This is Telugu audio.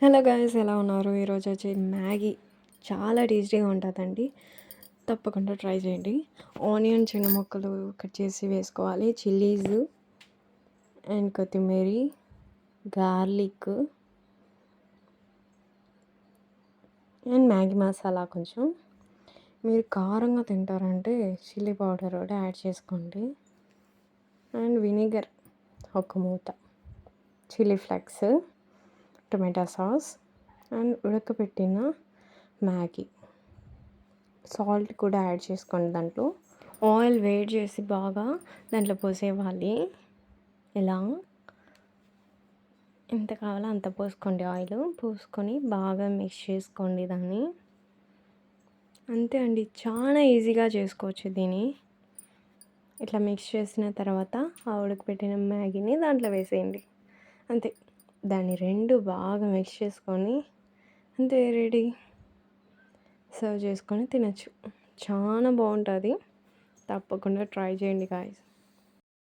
హలో గాయ్స్, ఎలా ఉన్నారు? ఈరోజు వచ్చి మ్యాగీ చాలా టేస్టీగా ఉంటుందండి. తప్పకుండా ట్రై చేయండి. ఆనియన్ చిన్న ముక్కలు కట్ చేసి వేసుకోవాలి. చిల్లీస్ అండ్ కొత్తిమీర, గార్లిక్ అండ్ మ్యాగీ మసాలా కొంచెం. మీరు కారంగా తింటారంటే చిల్లీ పౌడర్ కూడా యాడ్ చేసుకోండి. అండ్ వినిగర్ ఒక మూత, chilli flakes, tomato sauce and ఉడకబెట్టిన మ్యాగీ, సాల్ట్ కూడా యాడ్ చేసుకోండి. దాంట్లో ఆయిల్ వేడి చేసి బాగా దాంట్లో పోసేవాలి. ఇలా ఎంత కావాలో అంత పోసుకోండి. ఆయిల్ పోసుకొని బాగా మిక్స్ చేసుకోండి దాన్ని. అంతే అండి, చాలా ఈజీగా చేసుకోవచ్చు దీన్ని. ఇట్లా మిక్స్ చేసిన తర్వాత ఆ ఉడకబెట్టిన మ్యాగీని దాంట్లో వేసేయండి. అంతే, దాన్ని రెండు బాగా మిక్స్ చేసుకొని అంతే, రెడీ. సర్వ్ చేసుకొని తినచ్చు. చాలా బాగుంటుంది. తప్పకుండా ట్రై చేయండి గాయ్స్.